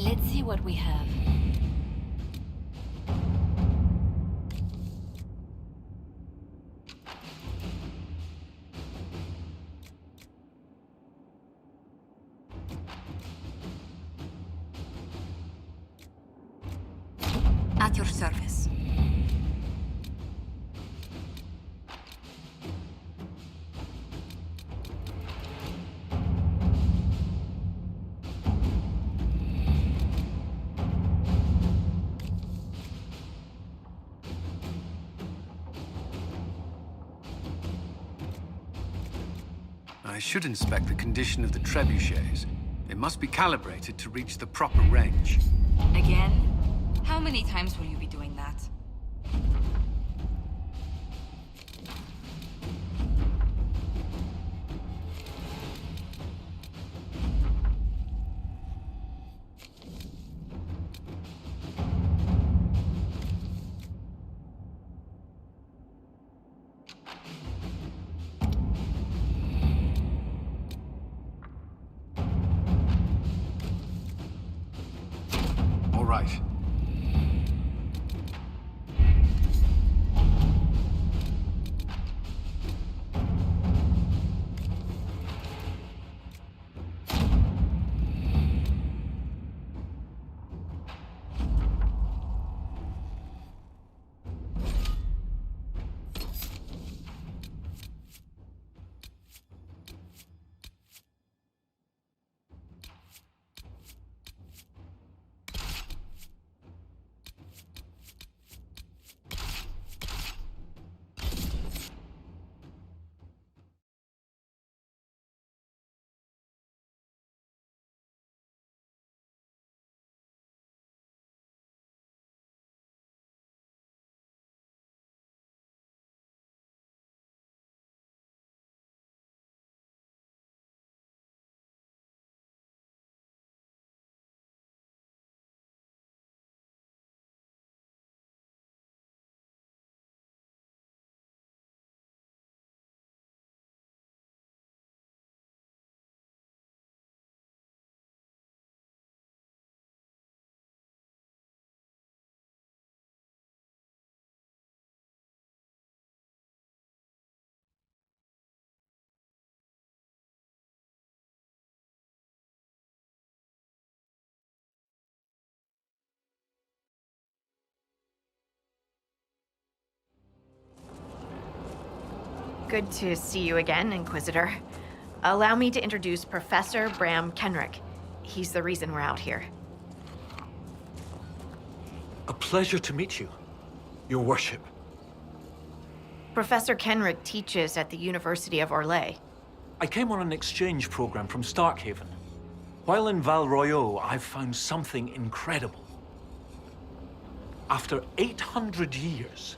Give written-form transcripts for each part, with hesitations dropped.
Let's see what we have. At your service. I should inspect the condition of the trebuchets. They must be calibrated to reach the proper range. Again? How many times will you be doing that? All right. Good to see you again, Inquisitor. Allow me to introduce Professor Bram Kenrick. He's the reason we're out here. A pleasure to meet you, Your Worship. Professor Kenrick teaches at the University of Orlais. I came on an exchange program from Starkhaven. While in Val Royeaux, I've found something incredible. After 800 years,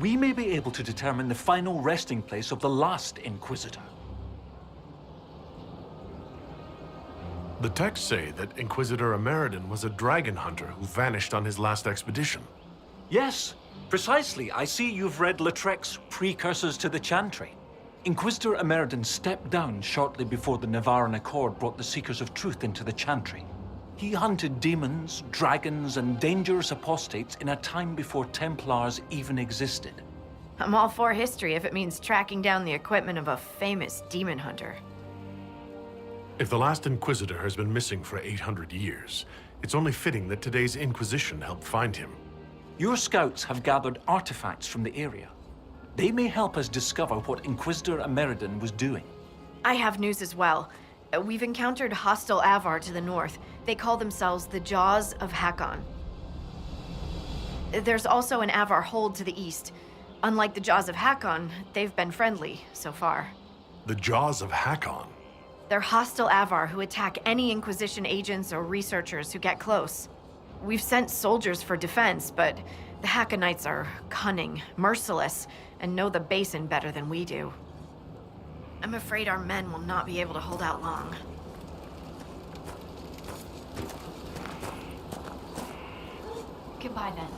we may be able to determine the final resting place of the last Inquisitor. The texts say that Inquisitor Ameridan was a dragon hunter who vanished on his last expedition. Yes, precisely. I see you've read Lautrec's Precursors to the Chantry. Inquisitor Ameridan stepped down shortly before the Nevarran Accord brought the Seekers of Truth into the Chantry. He hunted demons, dragons, and dangerous apostates in a time before Templars even existed. I'm all for history if it means tracking down the equipment of a famous demon hunter. If the last Inquisitor has been missing for 800 years, it's only fitting that today's Inquisition helped find him. Your scouts have gathered artifacts from the area. They may help us discover what Inquisitor Ameridan was doing. I have news as well. We've encountered hostile Avar to the north. They call themselves the Jaws of Hakon. There's also an Avar hold to the east. Unlike the Jaws of Hakon, they've been friendly so far. The Jaws of Hakon? They're hostile Avar who attack any Inquisition agents or researchers who get close. We've sent soldiers for defense, but the Hakonites are cunning, merciless, and know the basin better than we do. I'm afraid our men will not be able to hold out long. Goodbye, then.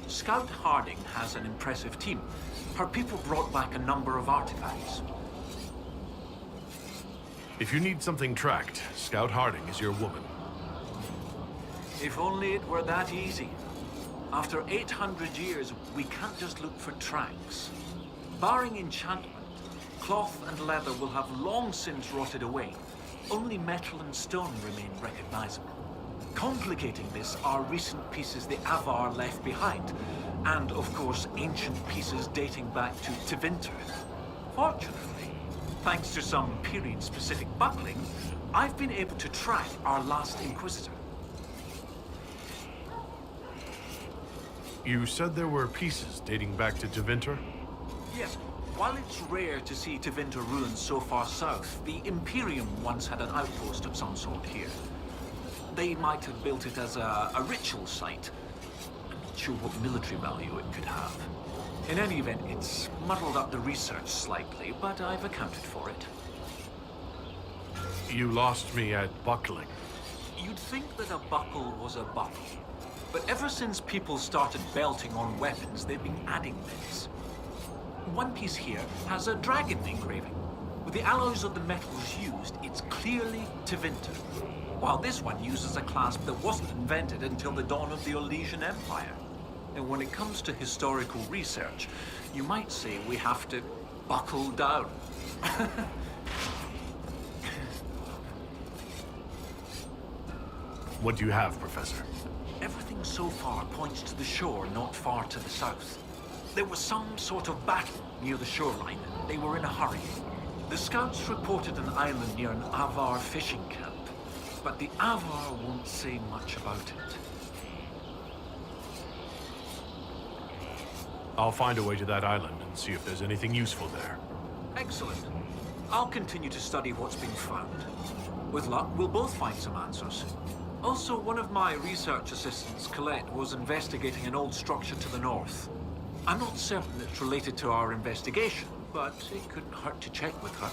Scout Harding has an impressive team. Her people brought back a number of artifacts. If you need something tracked, Scout Harding is your woman. If only it were that easy. After 800 years, we can't just look for tracks. Barring enchantment, cloth and leather will have long since rotted away. Only metal and stone remain recognizable. Complicating this are recent pieces the Avar left behind, and of course ancient pieces dating back to Tevinter. Fortunately, thanks to some period-specific buckling, I've been able to track our last Inquisitor. You said there were pieces dating back to Tevinter? Yes. While it's rare to see Tevinter ruins so far south, the Imperium once had an outpost of some sort here. They might have built it as a ritual site. I'm not sure what military value it could have. In any event, it's muddled up the research slightly, but I've accounted for it. You lost me at buckling. You'd think that a buckle was a buckle. But ever since people started belting on weapons, they've been adding bits. One piece here has a dragon engraving. With the alloys of the metals used, it's clearly Tevinter. While this one uses a clasp that wasn't invented until the dawn of the Orlesian Empire. And when it comes to historical research, you might say we have to buckle down. What do you have, Professor? Everything so far points to the shore not far to the south. There was some sort of battle near the shoreline. They were in a hurry. The scouts reported an island near an Avar fishing camp, but the Avar won't say much about it. I'll find a way to that island and see if there's anything useful there. Excellent. I'll continue to study what's been found. With luck, we'll both find some answers. Also, one of my research assistants, Colette, was investigating an old structure to the north. I'm not certain it's related to our investigation, but it couldn't hurt to check with her.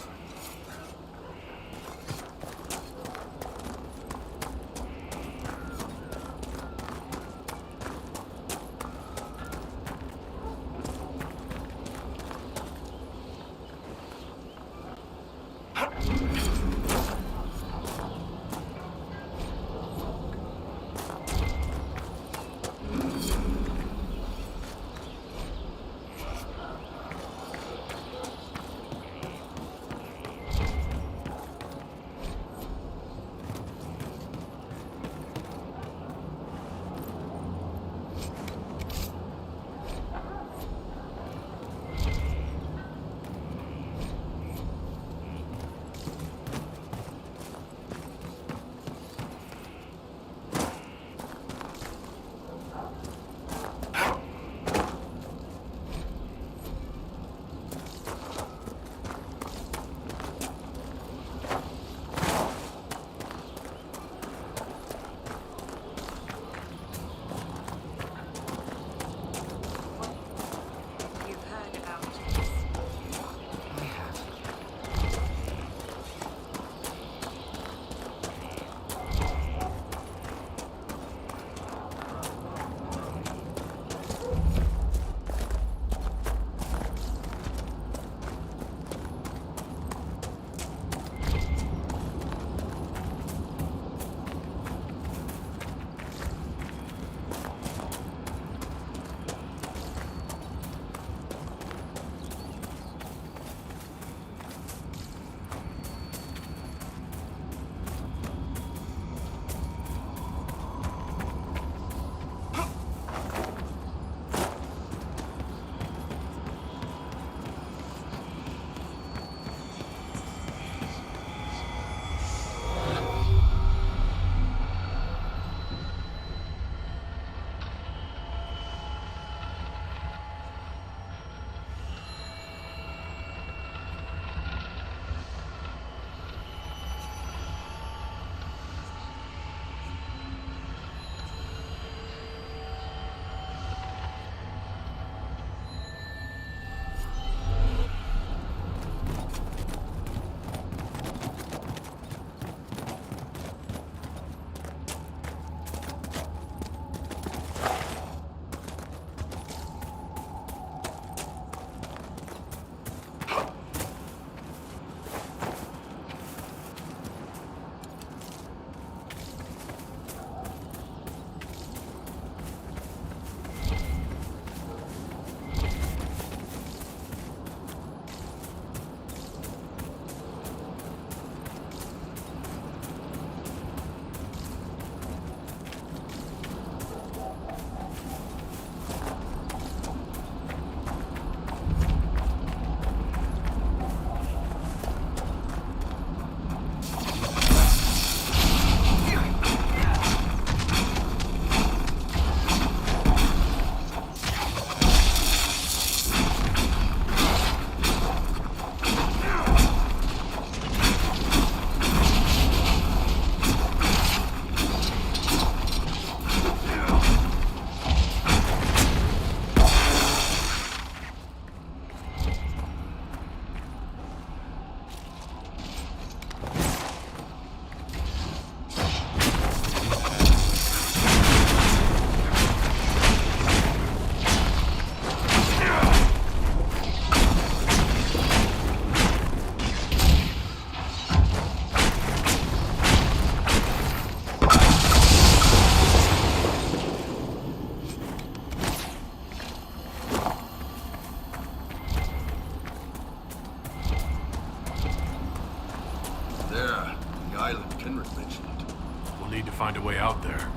find a way out there.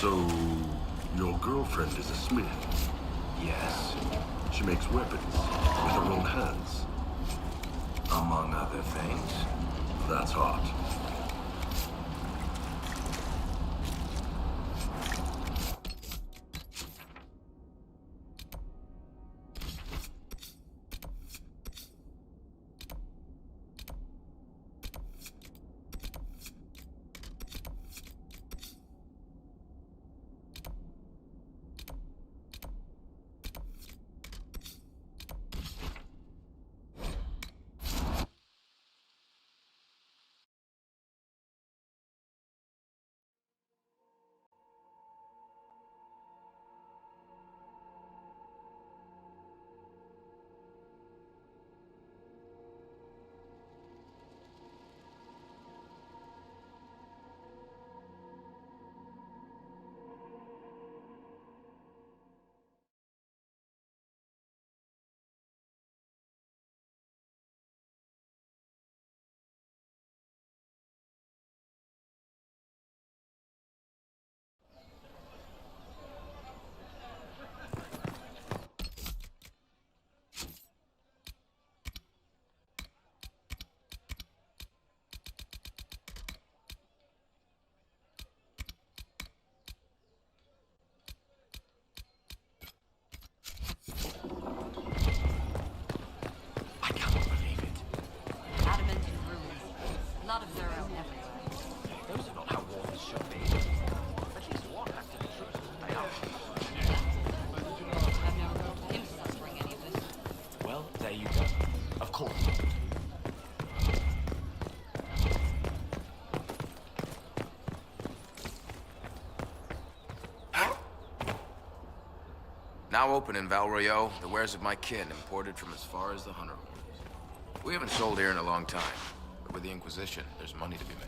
So, your girlfriend is a smith? Yes, She makes weapons with her own hands. among other things. That's hot. I cannot believe it. Adamant and ruins. A lot of Zero everywhere. Those are not how wars should be. At least one has to be true. They are. I've never heard of him suffering any of this. Well, there you go. Of course. Now open in Val Royeaux, the wares of my kin, imported from as far as the Hunter Horns. We haven't sold here in a long time, but with the Inquisition, there's money to be made.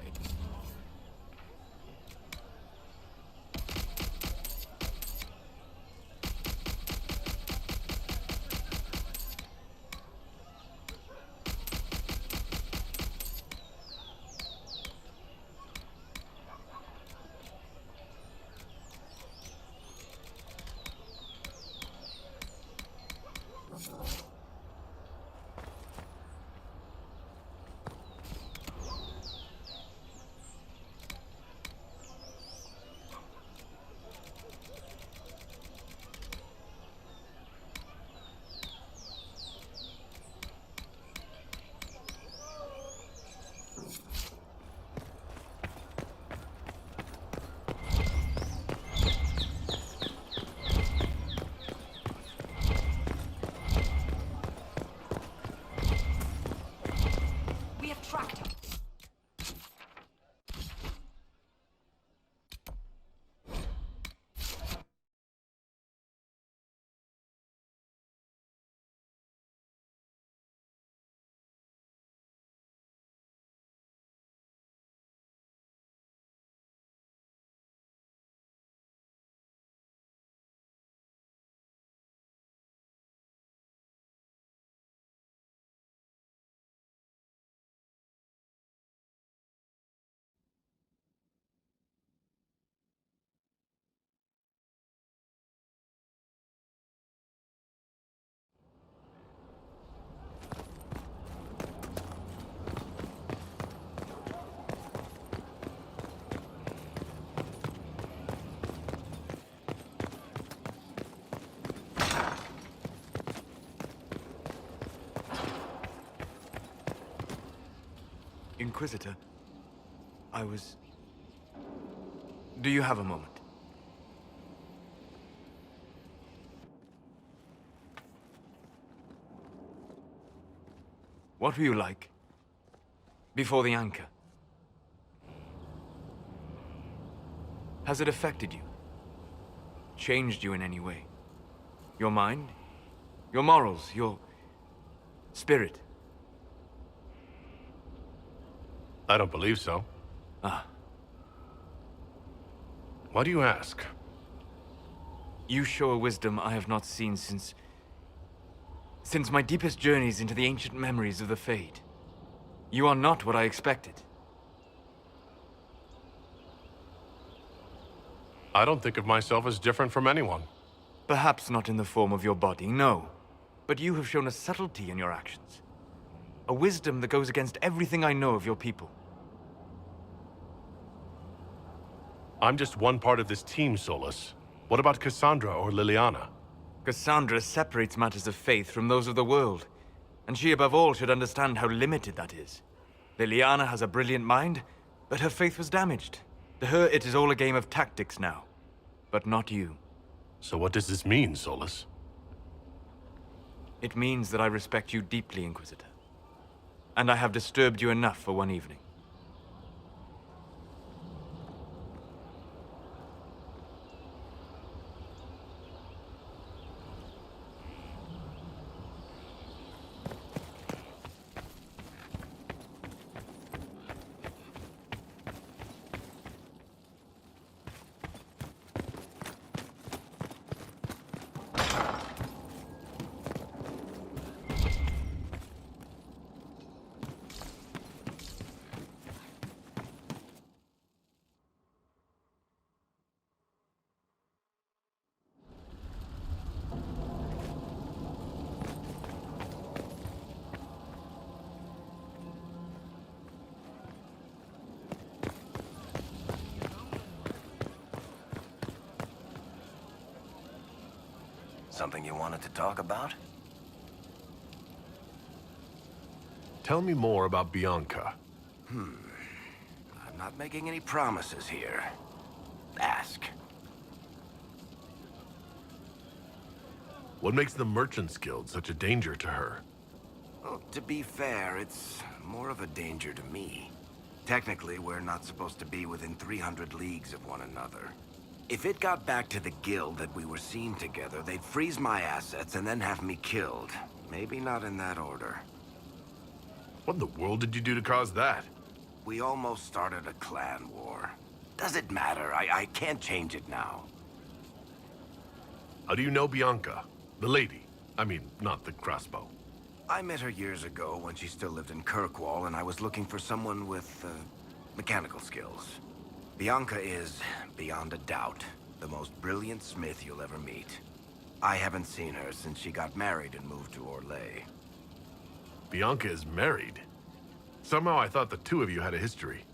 Inquisitor. Do you have a moment? What were you like before the anchor? Has it affected you? Changed you in any way? Your mind? Your morals? Your spirit? I don't believe so. Ah. Why do you ask? You show a wisdom I have not seen since my deepest journeys into the ancient memories of the Fade. You are not what I expected. I don't think of myself as different from anyone. Perhaps not in the form of your body, no. But you have shown a subtlety in your actions. A wisdom that goes against everything I know of your people. I'm just one part of this team, Solus. What about Cassandra or Liliana? Cassandra separates matters of faith from those of the world, and she above all should understand how limited that is. Liliana has a brilliant mind, but her faith was damaged. To her, it is all a game of tactics now, but not you. So what does this mean, Solus? It means that I respect you deeply, Inquisitor. And I have disturbed you enough for one evening. Something you wanted to talk about? Tell me more about Bianca. I'm not making any promises here. Ask. What makes the Merchants Guild such a danger to her? Well, to be fair, it's more of a danger to me. Technically, we're not supposed to be within 300 leagues of one another. If it got back to the guild that we were seen together, they'd freeze my assets and then have me killed. Maybe not in that order. What in the world did you do to cause that? We almost started a clan war. Does it matter? I can't change it now. How do you know Bianca? The lady. I mean, not the crossbow. I met her years ago when she still lived in Kirkwall, and I was looking for someone with, mechanical skills. Bianca is, beyond a doubt, the most brilliant smith you'll ever meet. I haven't seen her since she got married and moved to Orlais. Bianca is married? Somehow I thought the two of you had a history.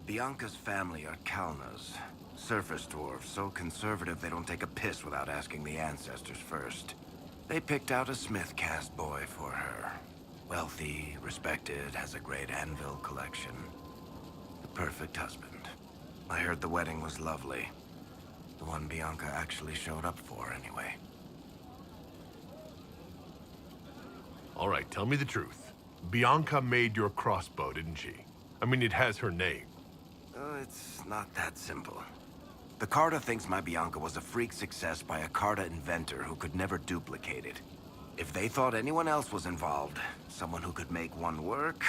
Bianca's family are Kalnas, surface dwarves, so conservative they don't take a piss without asking the ancestors first. They picked out a smith caste boy for her. Wealthy, respected, has a great anvil collection. The perfect husband. I heard the wedding was lovely. The one Bianca actually showed up for, anyway. All right, tell me the truth. Bianca made your crossbow, didn't she? I mean, it has her name. It's not that simple. The Carta thinks my Bianca was a freak success by a Carta inventor who could never duplicate it. If they thought anyone else was involved, someone who could make one work,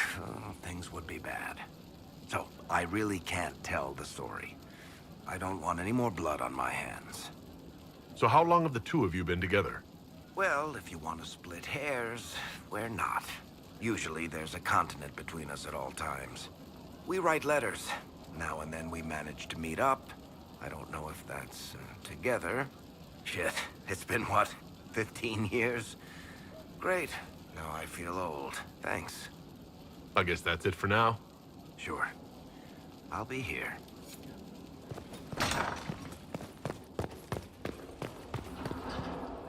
things would be bad. So, I really can't tell the story. I don't want any more blood on my hands. So how long have the two of you been together? Well, if you want to split hairs, we're not. Usually there's a continent between us at all times. We write letters. Now and then we manage to meet up. I don't know if that's together. Shit, it's been what, 15 years? Great. Now I feel old. Thanks. I guess that's it for now. Sure. I'll be here.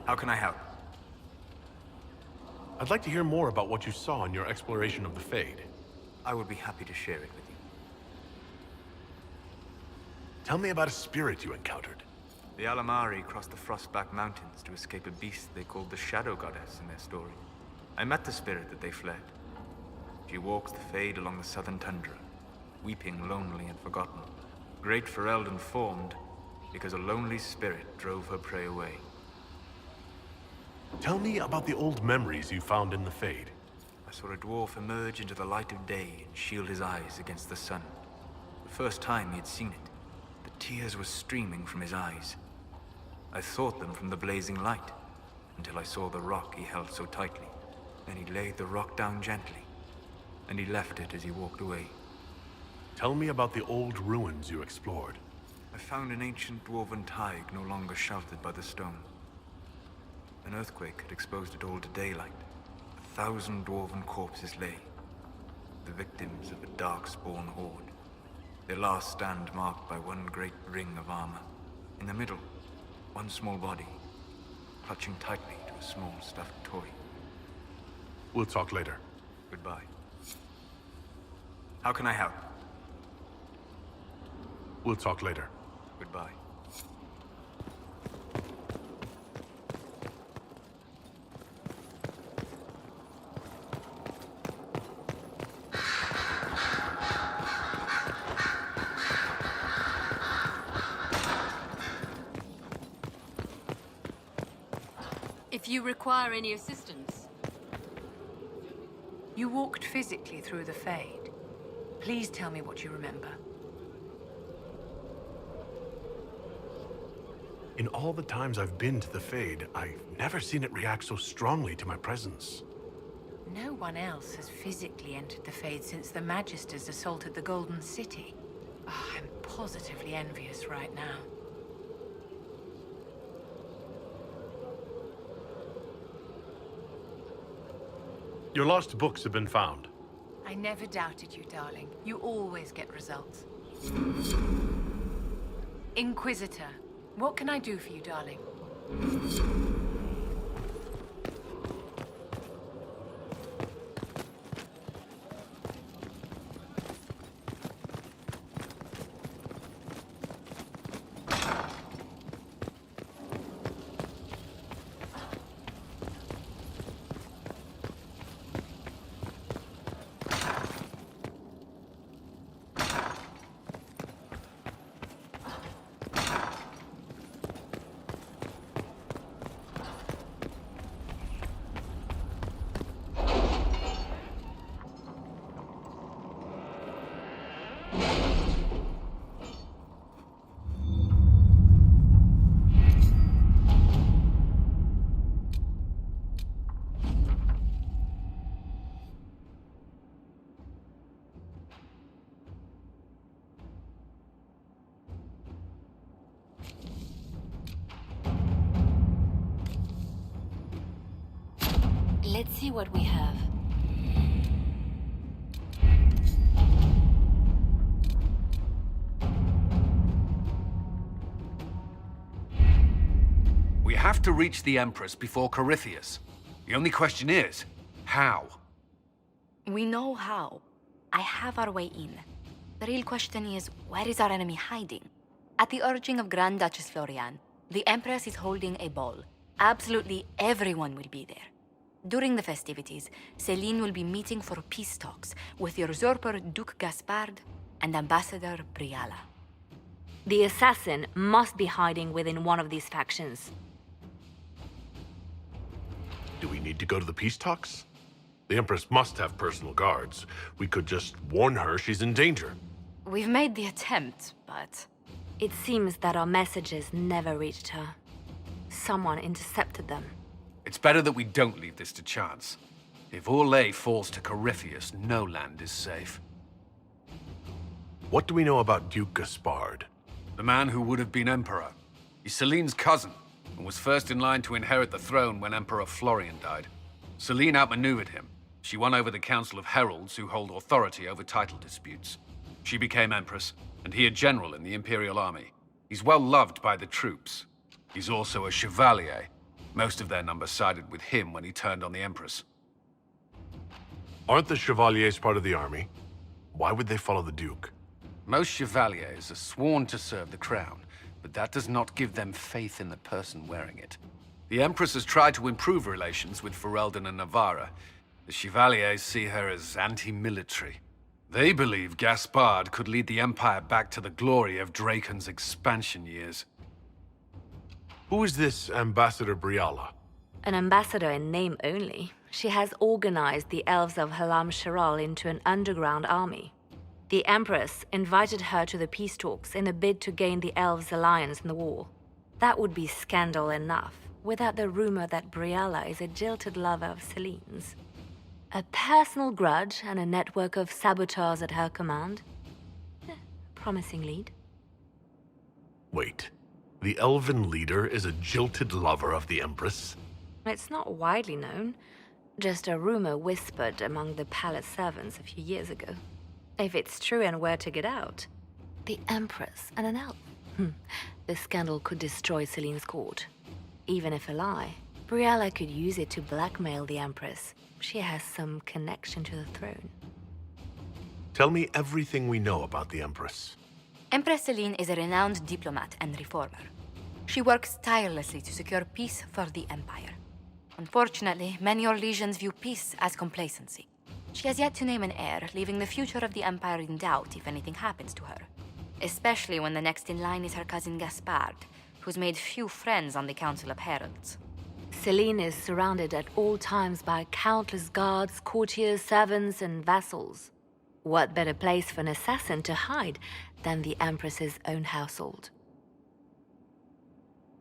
How can I help? I'd like to hear more about what you saw in your exploration of the Fade. I would be happy to share it with you. Tell me about a spirit you encountered. The Alamari crossed the Frostback Mountains to escape a beast they called the Shadow Goddess in their story. I met the spirit that they fled. She walks the Fade along the southern tundra, weeping lonely and forgotten. Great Ferelden formed because a lonely spirit drove her prey away. Tell me about the old memories you found in the Fade. I saw a dwarf emerge into the light of day and shield his eyes against the sun. The first time he had seen it, the tears were streaming from his eyes. I thought them from the blazing light, until I saw the rock he held so tightly. Then he laid the rock down gently, and he left it as he walked away. Tell me about the old ruins you explored. I found an ancient dwarven thaig no longer sheltered by the stone. An earthquake had exposed it all to daylight. 1,000 dwarven corpses lay, the victims of a dark-spawn horde. Their last stand marked by one great ring of armor. In the middle, one small body, clutching tightly to a small stuffed toy. We'll talk later. Goodbye. How can I help? We'll talk later. Goodbye. If you require any assistance. You walked physically through the Fade. Please tell me what you remember. In all the times I've been to the Fade, I've never seen it react so strongly to my presence. No one else has physically entered the Fade since the Magisters assaulted the Golden City. Oh, I'm positively envious right now. Your lost books have been found. I never doubted you, darling. You always get results. Inquisitor, what can I do for you, darling? Let's see what we have. We have to reach the Empress before Corypheus. The only question is, how? We know how. I have our way in. The real question is, where is our enemy hiding? At the urging of Grand Duchess Florian, the Empress is holding a ball. Absolutely everyone will be there. During the festivities, Celine will be meeting for peace talks with usurper Duke Gaspard and Ambassador Briala. The assassin must be hiding within one of these factions. Do we need to go to the peace talks? The Empress must have personal guards. We could just warn her she's in danger. We've made the attempt, but... It seems that our messages never reached her. Someone intercepted them. It's better that we don't leave this to chance. If Orlais falls to Corypheus, no land is safe. What do we know about Duke Gaspard? The man who would have been Emperor. He's Celine's cousin, and was first in line to inherit the throne when Emperor Florian died. Celine outmaneuvered him. She won over the Council of Heralds, who hold authority over title disputes. She became Empress, and he a general in the Imperial Army. He's well loved by the troops. He's also a chevalier. Most of their number sided with him when he turned on the Empress. Aren't the Chevaliers part of the army? Why would they follow the Duke? Most chevaliers are sworn to serve the crown, but that does not give them faith in the person wearing it. The Empress has tried to improve relations with Ferelden and Navarra. The chevaliers see her as anti-military. They believe Gaspard could lead the Empire back to the glory of Draken's expansion years. Who is this Ambassador Briala? An ambassador in name only. She has organized the elves of Halam Sharal into an underground army. The Empress invited her to the peace talks in a bid to gain the elves' alliance in the war. That would be scandal enough, without the rumor that Briala is a jilted lover of Celine's. A personal grudge and a network of saboteurs at her command. Promising lead. Wait, the elven leader is a jilted lover of the Empress? It's not widely known. Just a rumor whispered among the palace servants a few years ago. If it's true and were to get out, the Empress and an elf. The scandal could destroy Celine's court. Even if a lie, Briala could use it to blackmail the Empress. She has some connection to the throne. Tell me everything we know about the Empress. Empress Celine is a renowned diplomat and reformer. She works tirelessly to secure peace for the Empire. Unfortunately, many Orlesians view peace as complacency. She has yet to name an heir, leaving the future of the Empire in doubt if anything happens to her. Especially when the next in line is her cousin Gaspard, who's made few friends on the Council of Heralds. Celine is surrounded at all times by countless guards, courtiers, servants, and vassals. What better place for an assassin to hide than the Empress's own household?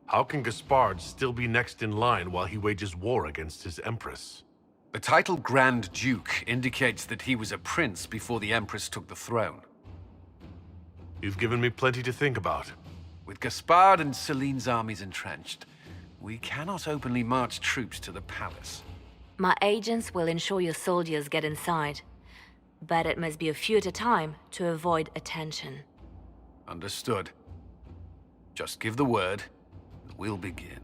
How can Gaspard still be next in line while he wages war against his Empress? The title Grand Duke indicates that he was a prince before the Empress took the throne. You've given me plenty to think about. With Gaspard and Celine's armies entrenched, we cannot openly march troops to the palace. My agents will ensure your soldiers get inside. But it must be a few at a time to avoid attention. Understood. Just give the word, and we'll begin.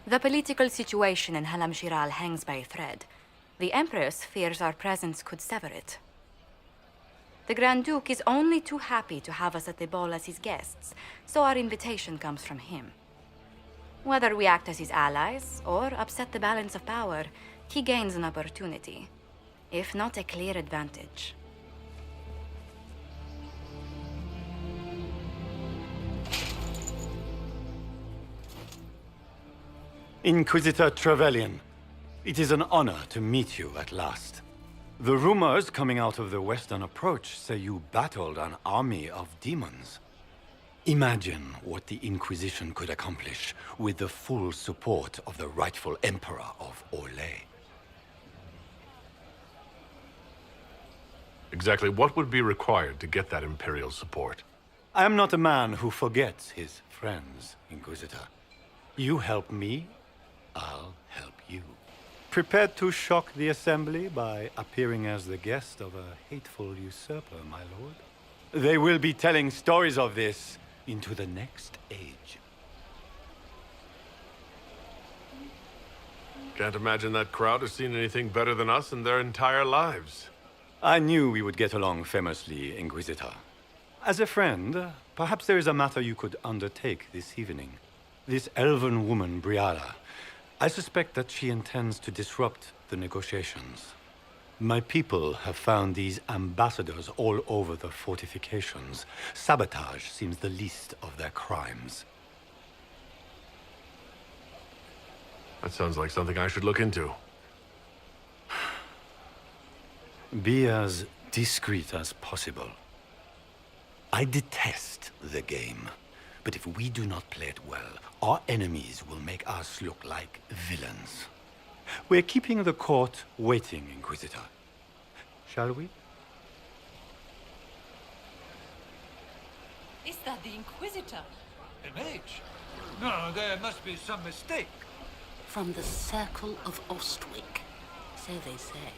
The political situation in Halam Shiral hangs by a thread. The Empress fears our presence could sever it. The Grand Duke is only too happy to have us at the ball as his guests, so our invitation comes from him. Whether we act as his allies or upset the balance of power, he gains an opportunity, if not a clear advantage. Inquisitor Trevelyan, it is an honor to meet you at last. The rumors coming out of the Western Approach say you battled an army of demons. Imagine what the Inquisition could accomplish with the full support of the rightful Emperor of Orlais. Exactly what would be required to get that Imperial support? I am not a man who forgets his friends, Inquisitor. You help me, I'll help you. Prepared to shock the Assembly by appearing as the guest of a hateful usurper, my lord? They will be telling stories of this into the next age. Can't imagine that crowd has seen anything better than us in their entire lives. I knew we would get along famously, Inquisitor. As a friend, perhaps there is a matter you could undertake this evening. This elven woman, Briala, I suspect that she intends to disrupt the negotiations. My people have found these ambassadors all over the fortifications. Sabotage seems the least of their crimes. That sounds like something I should look into. Be as discreet as possible. I detest the game, but if we do not play it well, our enemies will make us look like villains. We're keeping the court waiting, Inquisitor. Shall we? Is that the Inquisitor? A mage? No, there must be some mistake. From the Circle of Ostwick, so they say.